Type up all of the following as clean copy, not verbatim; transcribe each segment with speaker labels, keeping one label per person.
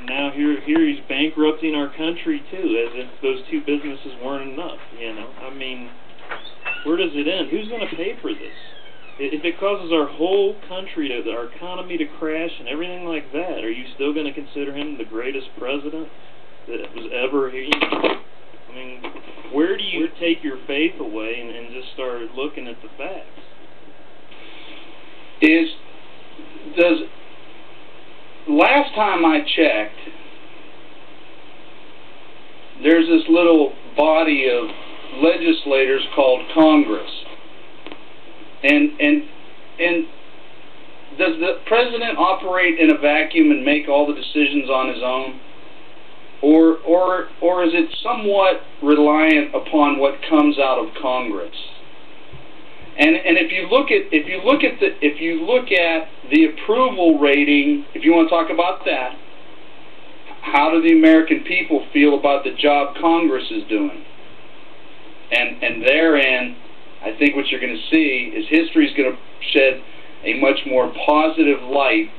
Speaker 1: now here he's bankrupting our country too, as if those two businesses weren't enough. You know, I mean, where does it end? Who's going to pay for this? If it causes our whole country, our economy to crash and everything like that, are you still going to consider him the greatest president that was ever here? I mean, where do you take your faith away and just start looking at the facts?
Speaker 2: Last time I checked, there's this little body of legislators called Congress. And does the president operate in a vacuum and make all the decisions on his own? Or is it somewhat reliant upon what comes out of Congress? And if you look at the approval rating, if you want to talk about that, how do the American people feel about the job Congress is doing? And therein, I think what you're going to see is history is going to shed a much more positive light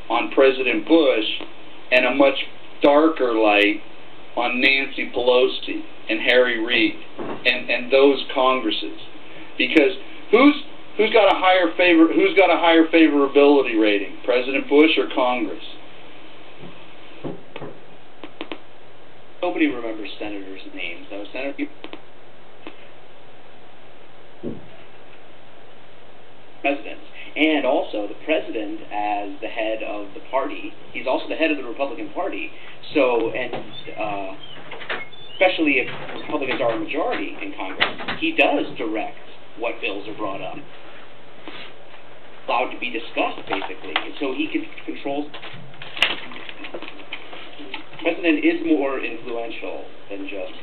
Speaker 2: on President Bush and a much darker light on Nancy Pelosi and Harry Reid and those Congresses, because who's got a higher favorability rating, President Bush or Congress?
Speaker 3: Nobody remembers senators' names, though. Presidents. And also, the president, as the head of the party, he's also the head of the Republican Party. So, and especially if Republicans are a majority in Congress, he does direct what bills are brought up, allowed to be discussed, basically. And so he can control. The president is more influential than just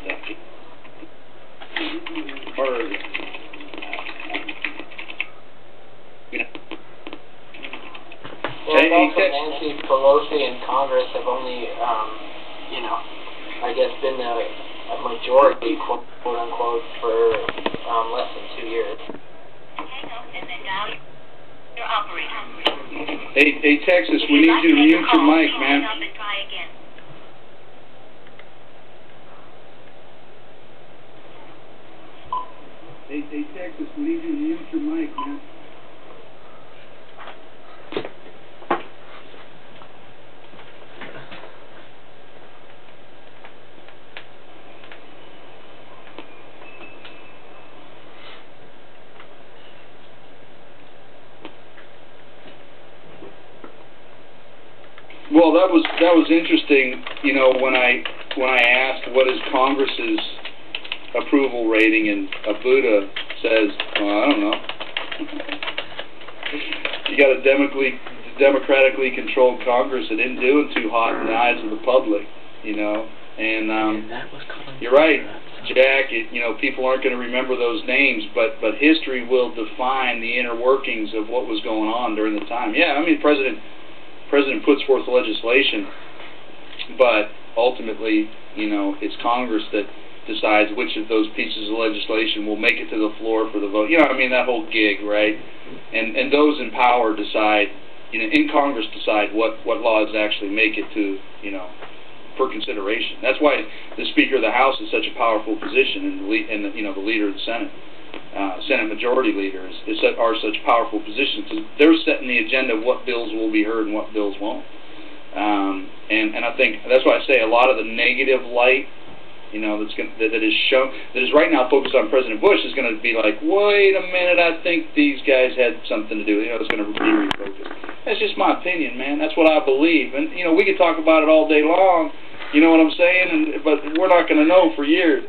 Speaker 4: Well, also Nancy Pelosi and Congress have only, I guess, been a majority, quote unquote, for less than 2 years.
Speaker 2: Hey, Texas, we need you to mute your mic, man. Hey, Texas, we need you to mute your mic, man. Well, that was interesting. You know, when I asked what is Congress's approval rating, and a Buddha says, well, I don't know. You got a democratically controlled Congress that isn't doing too hot in the eyes of the public, you know. And you're right, Jack. People aren't going to remember those names, but history will define the inner workings of what was going on during the time. Yeah, I mean, President puts forth the legislation, but ultimately, it's Congress that decides which of those pieces of legislation will make it to the floor for the vote. That whole gig, right? And those in power decide, in Congress decide what laws actually make it to, for consideration. That's why the Speaker of the House is such a powerful position, and the Leader of the Senate. Senate Majority Leader are such powerful positions, because they're setting the agenda of what bills will be heard and what bills won't. And I think that's why I say a lot of the negative light, that is right now focused on President Bush, is going to be like, wait a minute, I think these guys had something to do. It's going to be refocused. That's just my opinion, man. That's what I believe, and we could talk about it all day long. You know what I'm saying? But we're not going to know for years.